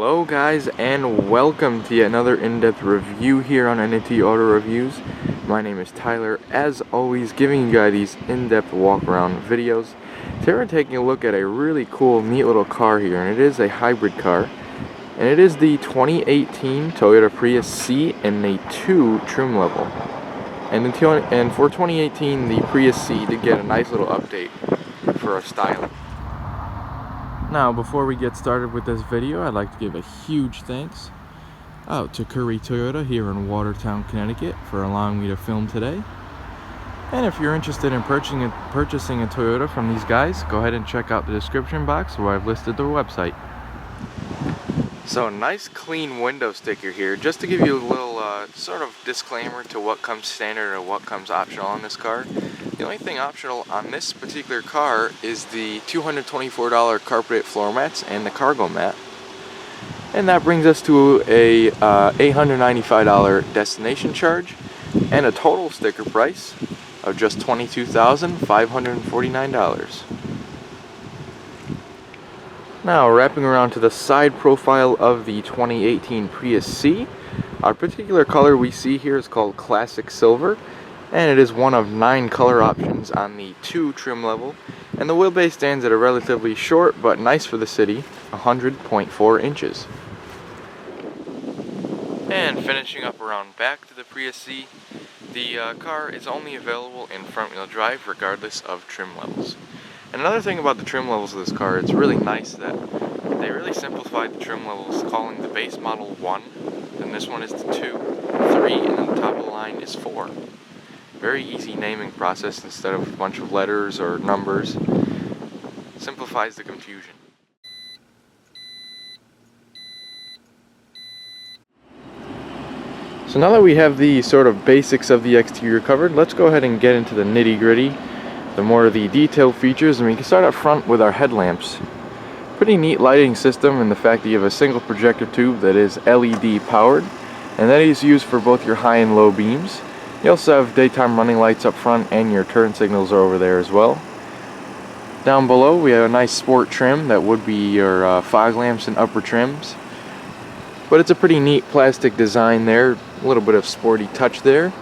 Hello guys, and welcome to yet another in-depth review here on NT Auto Reviews. My name is Tyler, as always giving you guys these in-depth walk-around videos. Today we're taking a look at a really cool, neat little car here, and it is a hybrid car. And it is the 2018 Toyota Prius C in a 2 trim level. And for 2018, the Prius C did get a nice little update for our styling. Now, before we get started with this video, I'd like to give a huge thanks out to Curry Toyota here in Watertown, Connecticut for allowing me to film today. And if you're interested in purchasing a Toyota from these guys, go ahead and check out the description box where I've listed their website. So, nice clean window sticker here, just to give you a little sort of disclaimer to what comes standard and what comes optional on this car. The only thing optional on this particular car is the $224 carpeted floor mats and the cargo mat. And that brings us to a $895 destination charge and a total sticker price of just $22,549. Now, wrapping around to the side profile of the 2018 Prius C, our particular color we see here is called Classic Silver, and it is one of 9 color options on the 2 trim level, and the wheelbase stands at a relatively short but nice for the city 100.4 inches. And finishing up around back to the Prius C, the car is only available in front wheel drive regardless of trim levels. And another thing about the trim levels of this car, it's really nice that they really simplified the trim levels, calling the base model 1, then this one is the 2, 3, and then the top of the line is 4. Very easy naming process instead of a bunch of letters or numbers. Simplifies the confusion. So now that we have the sort of basics of the exterior covered, let's go ahead and get into the nitty-gritty, the more of the detailed features, and we can start up front with our headlamps. Pretty neat lighting system in the fact that you have a single projector tube that is LED powered, and that is used for both your high and low beams. You also have daytime running lights up front, and your turn signals are over there as well. Down below we have a nice sport trim that would be your fog lamps and upper trims. But it's a pretty neat plastic design there, a little bit of sporty touch there.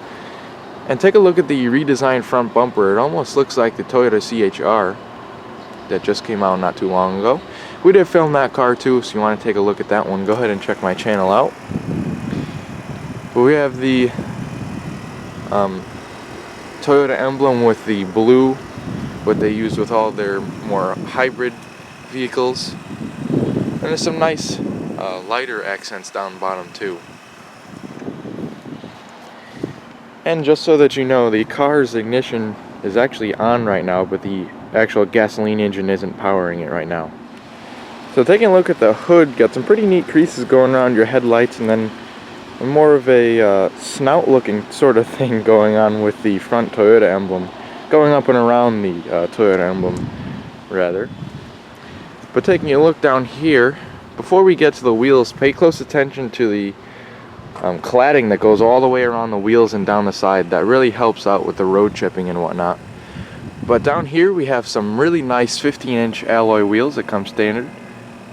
And take a look at the redesigned front bumper. It almost looks like the Toyota CHR that just came out not too long ago. We did film that car too, so you want to take a look at that one, go ahead and check my channel out. But we have the Toyota emblem with the blue, what they use with all their more hybrid vehicles. And there's some nice lighter accents down the bottom too. And just so that you know, the car's ignition is actually on right now, but the actual gasoline engine isn't powering it right now. So taking a look at the hood, got some pretty neat creases going around your headlights, and then more of a snout looking sort of thing going on with the front Toyota emblem, going up and around the Toyota emblem rather. But taking a look down here, before we get to the wheels, pay close attention to the cladding that goes all the way around the wheels and down the side. That really helps out with the road chipping and whatnot. But down here we have some really nice 15-inch alloy wheels that come standard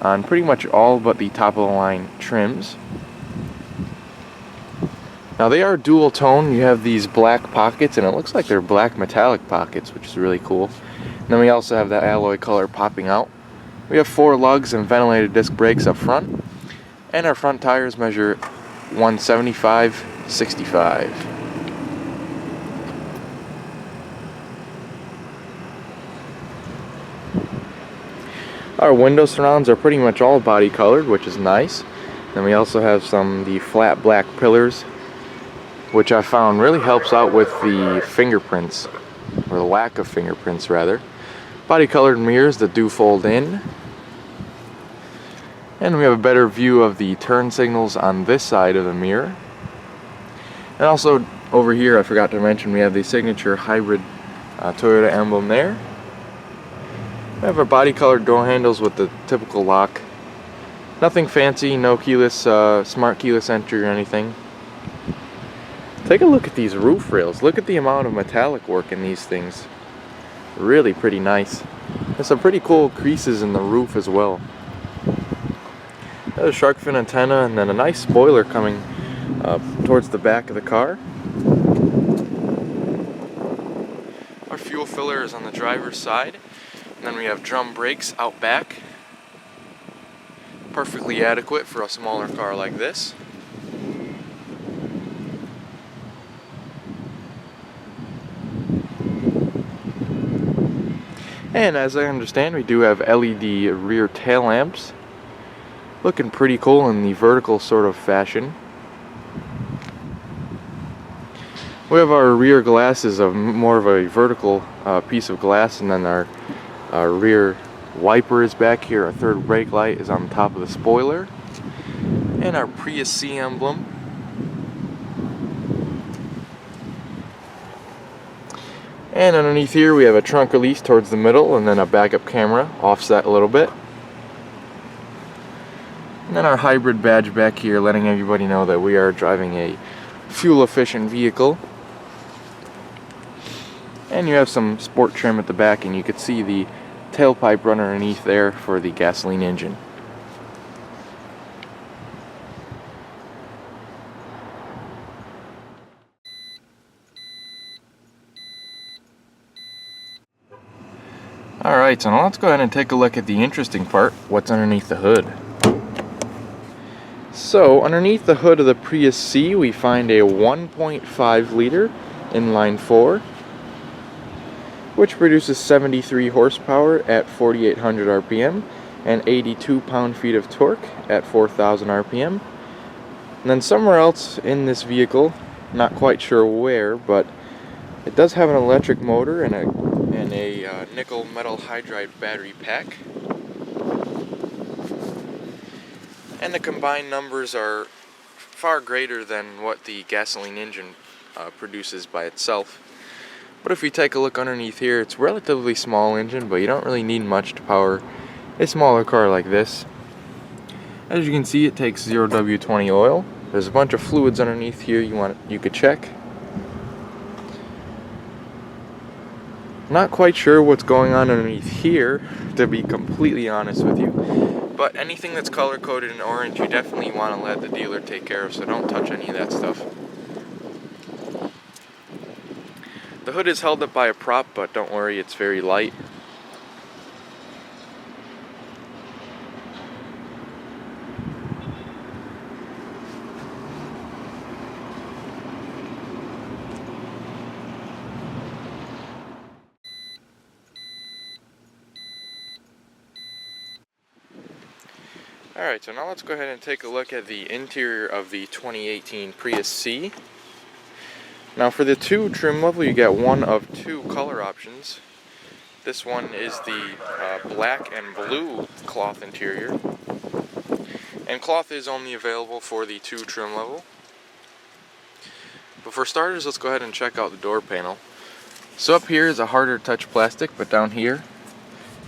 on pretty much all but the top of the line trims. Now they are dual tone. You have these black pockets, and it looks like they're black metallic pockets, which is really cool. And then we also have that alloy color popping out. We have 4 lugs and ventilated disc brakes up front, and our front tires measure 175/65. Our window surrounds are pretty much all body colored, which is nice. Then we also have the flat black pillars, which I found really helps out with the fingerprints, or the lack of fingerprints rather. Body colored mirrors that do fold in. And we have a better view of the turn signals on this side of the mirror. And also over here, I forgot to mention, we have the signature hybrid Toyota emblem there. We have our body colored door handles with the typical lock. Nothing fancy, no keyless, smart keyless entry or anything. Take a look at these roof rails. Look at the amount of metallic work in these things. Really pretty nice. There's some pretty cool creases in the roof as well. a shark fin antenna, and then a nice spoiler coming towards the back of the car. Our fuel filler is on the driver's side, and then we have drum brakes out back. Perfectly adequate for a smaller car like this. And as I understand, we do have LED rear tail lamps. Looking pretty cool in the vertical sort of fashion. We have our rear glasses of more of a vertical piece of glass, and then our rear wiper is back here. Our third brake light is on the top of the spoiler. And our Prius C emblem. And underneath here we have a trunk release towards the middle, and then a backup camera offset a little bit. And then our hybrid badge back here, letting everybody know that we are driving a fuel efficient vehicle. And you have some sport trim at the back, and you can see the tailpipe run underneath there for the gasoline engine. Alright, so now let's go ahead and take a look at the interesting part, what's underneath the hood. So, underneath the hood of the Prius C, we find a 1.5 liter inline 4, which produces 73 horsepower at 4,800 RPM and 82 pound-feet of torque at 4,000 RPM. And then somewhere else in this vehicle, not quite sure where, but it does have an electric motor and a nickel metal hydride battery pack. And the combined numbers are far greater than what the gasoline engine produces by itself. But if we take a look underneath here, it's a relatively small engine, but you don't really need much to power a smaller car like this. As you can see, it takes 0W20 oil. There's a bunch of fluids underneath here you could check. Not quite sure what's going on underneath here, to be completely honest with you. But anything that's color coded in orange, you definitely want to let the dealer take care of, so don't touch any of that stuff. The hood is held up by a prop, but don't worry, it's very light. Alright, so now let's go ahead and take a look at the interior of the 2018 Prius C. Now for the 2 trim level, you get one of 2 color options. This one is the black and blue cloth interior. And cloth is only available for the 2 trim level. But for starters, let's go ahead and check out the door panel. So up here is a harder touch plastic, but down here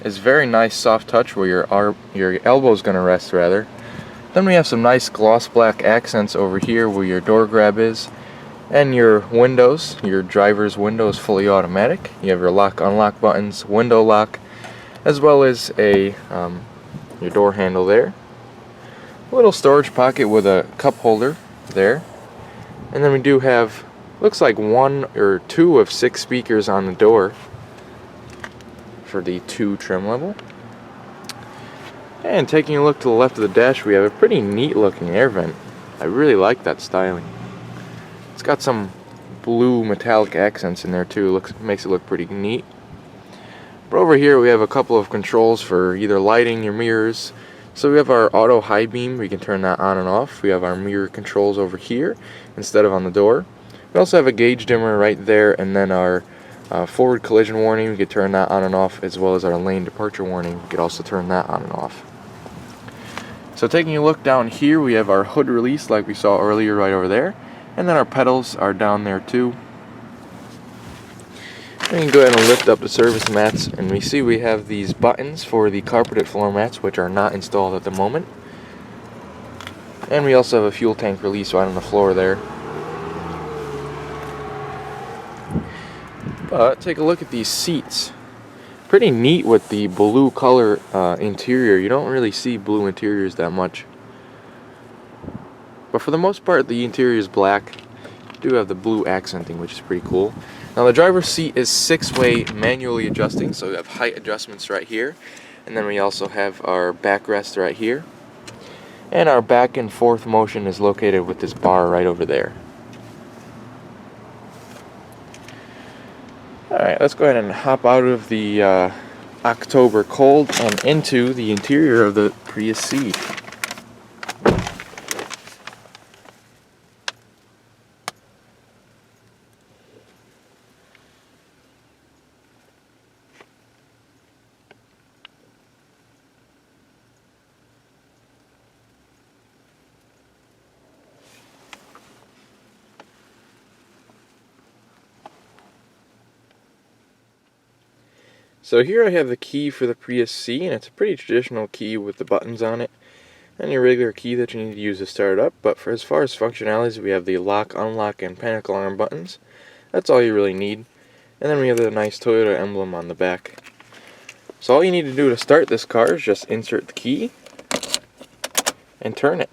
is very nice soft touch where your elbow is going to rest rather. Then we have some nice gloss black accents over here where your door grab is, and your windows, your driver's window is fully automatic. You have your lock unlock buttons, window lock, as well as your door handle there. A little storage pocket with a cup holder there. And then we do have, looks like 1 or 2 of 6 speakers on the door for the 2 trim level. And taking a look to the left of the dash, we have a pretty neat looking air vent. I really like that styling. It's got some blue metallic accents in there too. Makes it look pretty neat. But over here we have a couple of controls for either lighting your mirrors. So we have our auto high beam, we can turn that on and off. We have our mirror controls over here instead of on the door. We also have a gauge dimmer right there, and then our forward collision warning, we could turn that on and off, as well as our lane departure warning, we could also turn that on and off. So taking a look down here, we have our hood release like we saw earlier right over there, and then our pedals are down there too. We can go ahead and lift up the service mats, and we see we have these buttons for the carpeted floor mats, which are not installed at the moment. And we also have a fuel tank release right on the floor there. Take a look at these seats. Pretty neat with the blue color interior. You don't really see blue interiors that much. But for the most part, the interior is black. We do have the blue accenting, which is pretty cool. Now the driver's seat is 6-way manually adjusting, so we have height adjustments right here. And then we also have our backrest right here. And our back and forth motion is located with this bar right over there. Alright, let's go ahead and hop out of the October cold and into the interior of the Prius C. So here I have the key for the Prius C, and it's a pretty traditional key with the buttons on it, and your regular key that you need to use to start it up. But for as far as functionalities, we have the lock, unlock, and panic alarm buttons. That's all you really need. And then we have the nice Toyota emblem on the back. So all you need to do to start this car is just insert the key and turn it.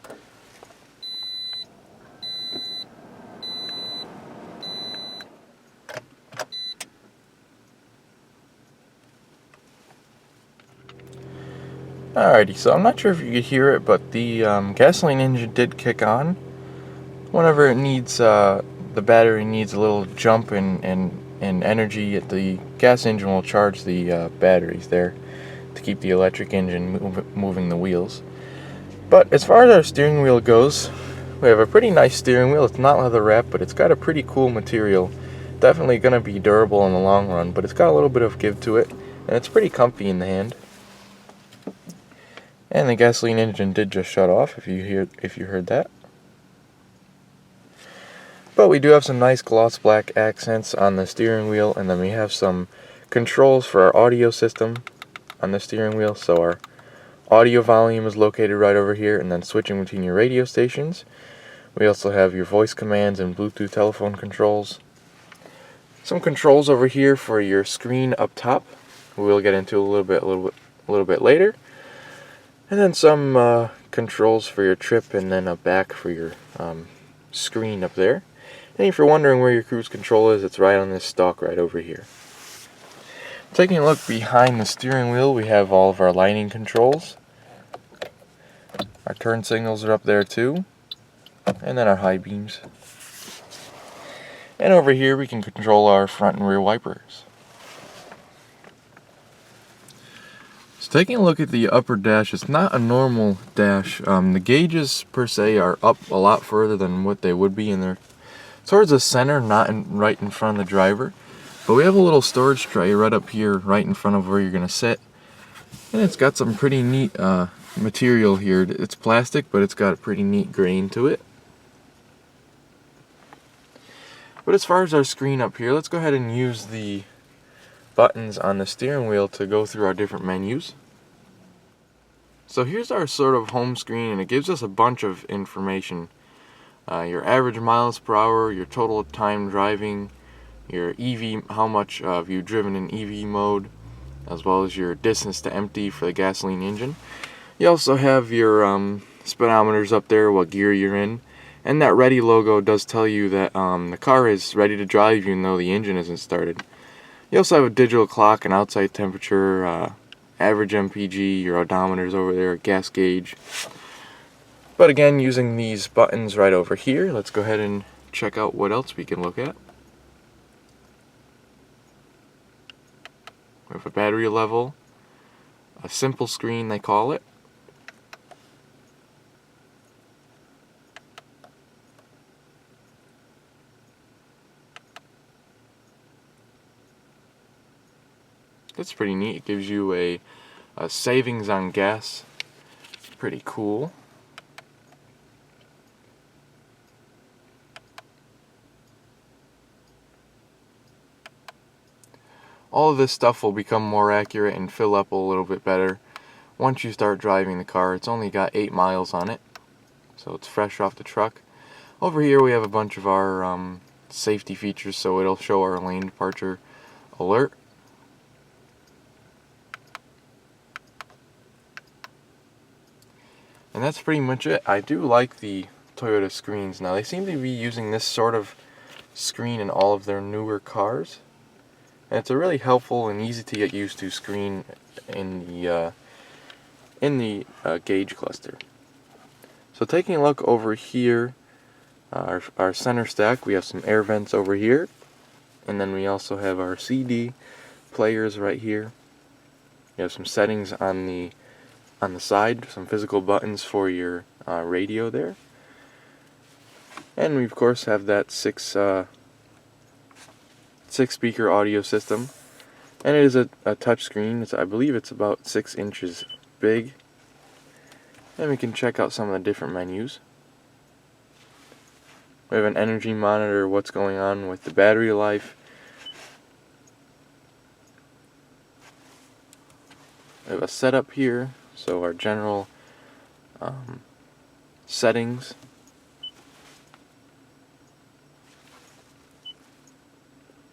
Alrighty, so I'm not sure if you could hear it, but the gasoline engine did kick on. Whenever it needs, the battery needs a little jump in energy, the gas engine will charge the batteries there to keep the electric engine moving the wheels. But as far as our steering wheel goes, we have a pretty nice steering wheel. It's not leather wrapped, but it's got a pretty cool material. Definitely going to be durable in the long run, but it's got a little bit of give to it, and it's pretty comfy in the hand. And the gasoline engine did just shut off, if you heard that. But we do have some nice gloss black accents on the steering wheel, and then we have some controls for our audio system on the steering wheel. So our audio volume is located right over here, and then switching between your radio stations. We also have your voice commands and Bluetooth telephone controls. Some controls over here for your screen up top. We'll get into a little bit later. And then some controls for your trip, and then a back for your screen up there. And if you're wondering where your cruise control is, it's right on this stalk right over here. Taking a look behind the steering wheel, we have all of our lighting controls. Our turn signals are up there too. And then our high beams. And over here we can control our front and rear wipers. Taking a look at the upper dash, it's not a normal dash. The gauges per se are up a lot further than what they would be, and they're towards the center, not right in front of the driver. But we have a little storage tray right up here, right in front of where you're going to sit. And it's got some pretty neat material here. It's plastic, but it's got a pretty neat grain to it. But as far as our screen up here, let's go ahead and use the buttons on the steering wheel to go through our different menus. So here's our sort of home screen, and it gives us a bunch of information. Your average miles per hour, your total time driving, your EV, how much have you driven in EV mode, as well as your distance to empty for the gasoline engine. You also have your speedometers up there, what gear you're in, and that ready logo does tell you that the car is ready to drive even though the engine isn't started. You also have a digital clock, an outside temperature, average MPG, your odometers over there, gas gauge. But again, using these buttons right over here, let's go ahead and check out what else we can look at. We have a battery level, a simple screen they call it. That's pretty neat. It gives you a savings on gas. Pretty cool. All of this stuff will become more accurate and fill up a little bit better once you start driving the car. It's only got 8 miles on it, so it's fresh off the truck. Over here we have a bunch of our safety features, so it'll show our lane departure alert. And that's pretty much it. I do like the Toyota screens. Now they seem to be using this sort of screen in all of their newer cars, and it's a really helpful and easy to get used to screen in the gauge cluster. So taking a look over here, our center stack, we have some air vents over here, and then we also have our CD players right here. You have some settings on the side, some physical buttons for your radio there, and we of course have that six speaker audio system, and it is a touch screen. I believe it's about 6 inches big, and we can check out some of the different menus. We have an energy monitor, what's going on with the battery life. We have a setup here, so our general settings.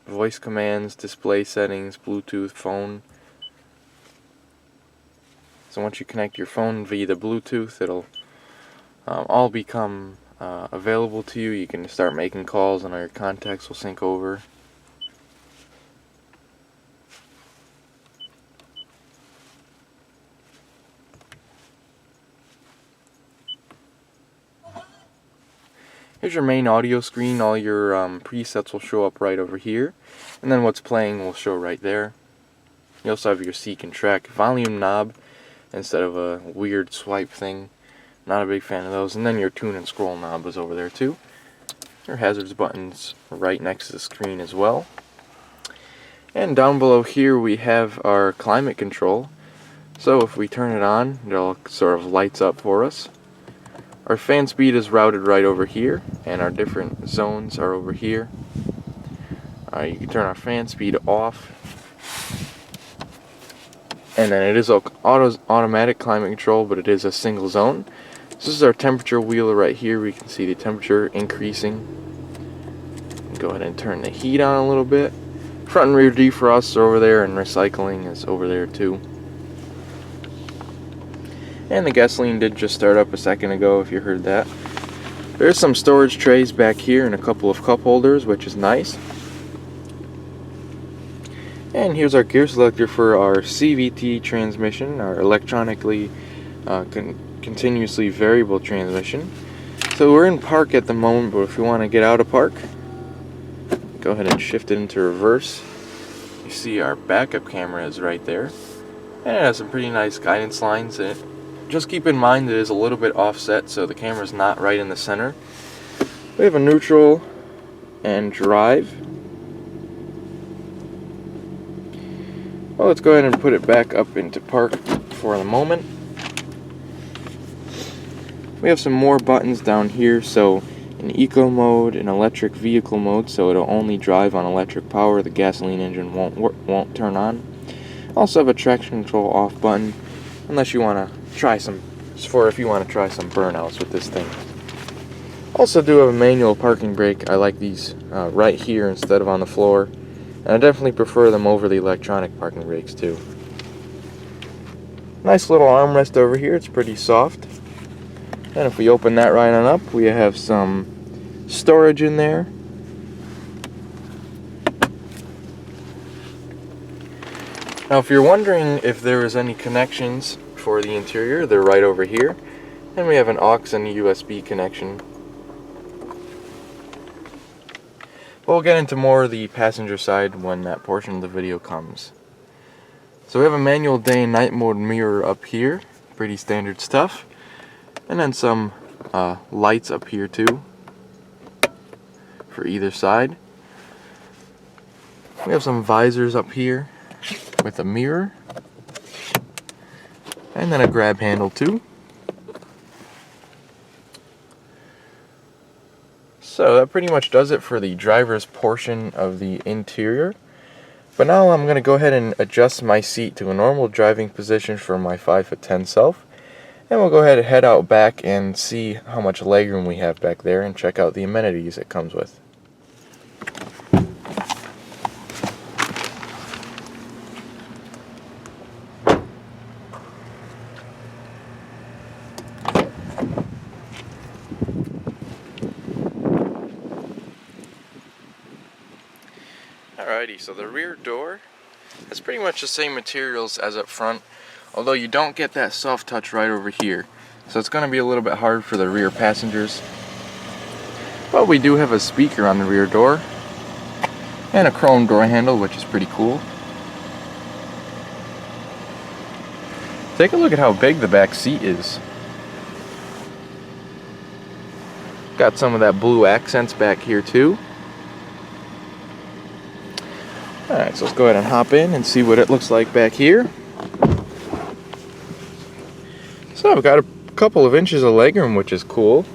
Voice commands, display settings, Bluetooth, phone. So once you connect your phone via the Bluetooth, it'll all become available to you. You can start making calls and all your contacts will sync over. Here's your main audio screen. All your presets will show up right over here, and then what's playing will show right there. You also have your seek and track volume knob instead of a weird swipe thing. Not a big fan of those. And then your tune and scroll knob is over there too. Your hazards buttons right next to the screen as well. And down below here we have our climate control. So if we turn it on, it all sort of lights up for us. Our fan speed is routed right over here, and our different zones are over here. You can turn our fan speed off, and then it is automatic climate control, but it is a single zone. This is our temperature wheel right here. We can see the temperature increasing. Go ahead and turn the heat on a little bit. Front and rear defrosts are over there, and recycling is over there too. And the gasoline did just start up a second ago, if you heard that. There's some storage trays back here and a couple of cup holders, which is nice. And here's our gear selector for our CVT transmission, our electronically continuously variable transmission. So we're in park at the moment, but if we want to get out of park, go ahead and shift it into reverse. You see our backup camera is right there, and it has some pretty nice guidance lines in it. Just keep in mind that it is a little bit offset, so the camera's not right in the center. We have a neutral and drive. Well, let's go ahead and put it back up into park for the moment. We have some more buttons down here, so in eco mode, in electric vehicle mode, so it'll only drive on electric power. The gasoline engine won't turn on. Also have a traction control off button, unless you want to try some burnouts with this thing. Also do have a manual parking brake. I like these right here instead of on the floor, and I definitely prefer them over the electronic parking brakes too. Nice little armrest over here. It's pretty soft. And if we open that right on up, we have some storage in there. Now if you're wondering if there is any connections for the interior, they're right over here. And we have an aux and a USB connection. We'll get into more of the passenger side when that portion of the video comes. So we have a manual day and night mode mirror up here. Pretty standard stuff. And then some lights up here too for either side. We have some visors up here with a mirror. And then a grab handle too. So that pretty much does it for the driver's portion of the interior. But now I'm going to go ahead and adjust my seat to a normal driving position for my 5'10" self. And we'll go ahead and head out back and see how much legroom we have back there and check out the amenities it comes with. Alrighty, so the rear door has pretty much the same materials as up front, although you don't get that soft touch right over here. So it's going to be a little bit hard for the rear passengers. But we do have a speaker on the rear door and a chrome door handle, which is pretty cool. Take a look at how big the back seat is. Got some of that blue accents back here too. Alright, so let's go ahead and hop in and see what it looks like back here. So I've got a couple of inches of legroom, which is cool.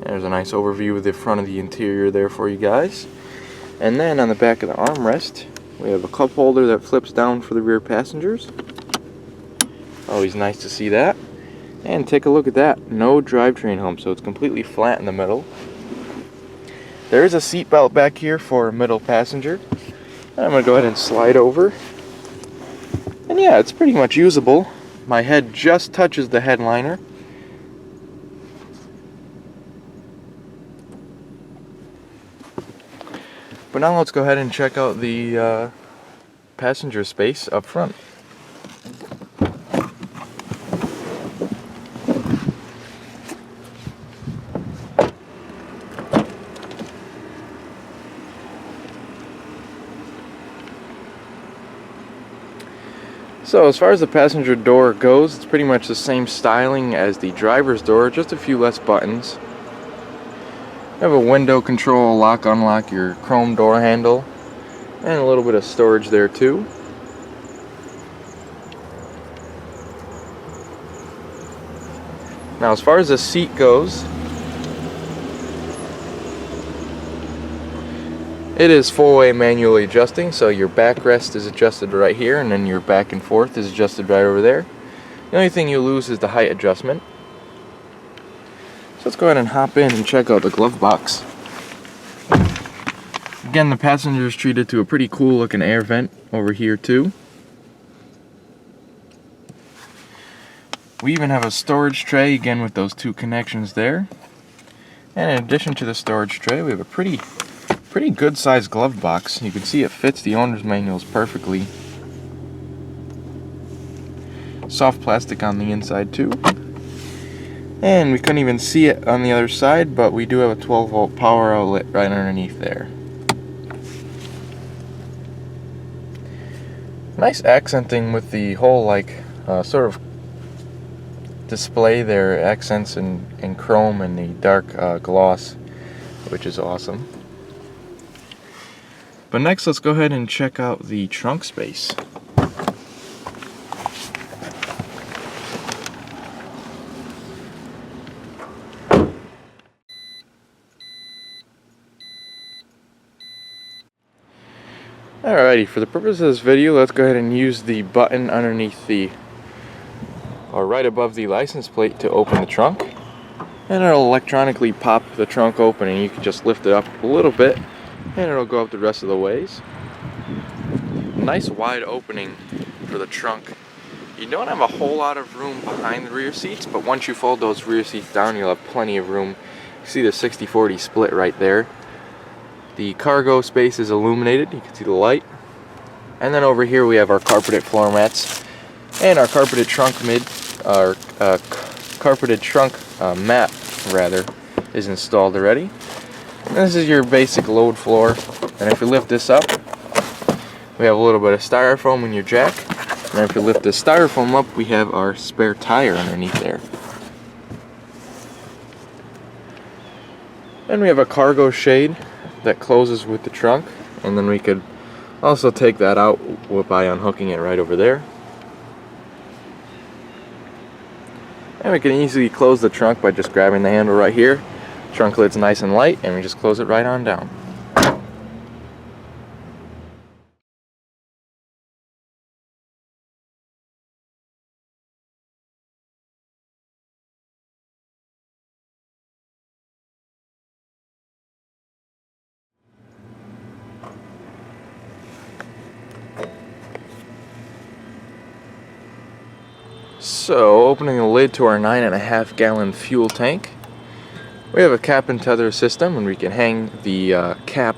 There's a nice overview of the front of the interior there for you guys. And then on the back of the armrest, we have a cup holder that flips down for the rear passengers. Always nice to see that. And take a look at that. No drivetrain hump, so it's completely flat in the middle. There is a seat belt back here for a middle passenger. I'm going to go ahead and slide over. And yeah, it's pretty much usable. My head just touches the headliner. But now let's go ahead and check out the passenger space up front. So as far as the passenger door goes, it's pretty much the same styling as the driver's door, just a few less buttons. You have a window control, lock, unlock your chrome door handle, and a little bit of storage there too. Now as far as the seat goes, it is full-way manually adjusting, so your backrest is adjusted right here, and then your back and forth is adjusted right over there. The only thing you lose is the height adjustment. So let's go ahead and hop in and check out the glove box. Again, the passenger is treated to a pretty cool looking air vent over here too. We even have a storage tray, again with those two connections there. And in addition to the storage tray, we have a pretty good sized glove box. You can see it fits the owner's manuals perfectly. Soft plastic on the inside too. And we couldn't even see it on the other side, but we do have a 12-volt power outlet right underneath there. Nice accenting with the whole sort of display there, accents in chrome and the dark gloss, which is awesome. But next, let's go ahead and check out the trunk space. Alrighty, for the purpose of this video, let's go ahead and use the button underneath or right above the license plate to open the trunk. And it'll electronically pop the trunk open, and you can just lift it up a little bit and it'll go up the rest of the ways. Nice wide opening for the trunk. You don't have a whole lot of room behind the rear seats, but once you fold those rear seats down, you'll have plenty of room. You see the 60-40 split right there. The cargo space is illuminated, you can see the light. And then over here we have our carpeted floor mats and our carpeted trunk mat is installed already. And this is your basic load floor, and if you lift this up, we have a little bit of styrofoam in your jack, and if you lift this styrofoam up, we have our spare tire underneath there. And we have a cargo shade that closes with the trunk, and then we could also take that out by unhooking it right over there. And we can easily close the trunk by just grabbing the handle right here. Trunk lid's nice and light, and we just close it right on down. So, opening the lid to our 9.5 gallon fuel tank, We have a cap and tether system, and we can hang the cap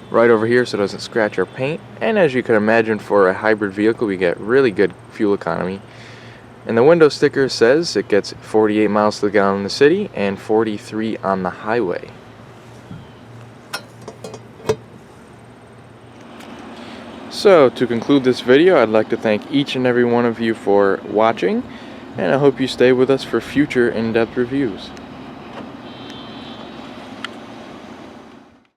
right over here so it doesn't scratch our paint. And as you can imagine, for a hybrid vehicle, we get really good fuel economy. And the window sticker says it gets 48 miles to the gallon in the city and 43 on the highway. So to conclude this video, I'd like to thank each and every one of you for watching, and I hope you stay with us for future in-depth reviews.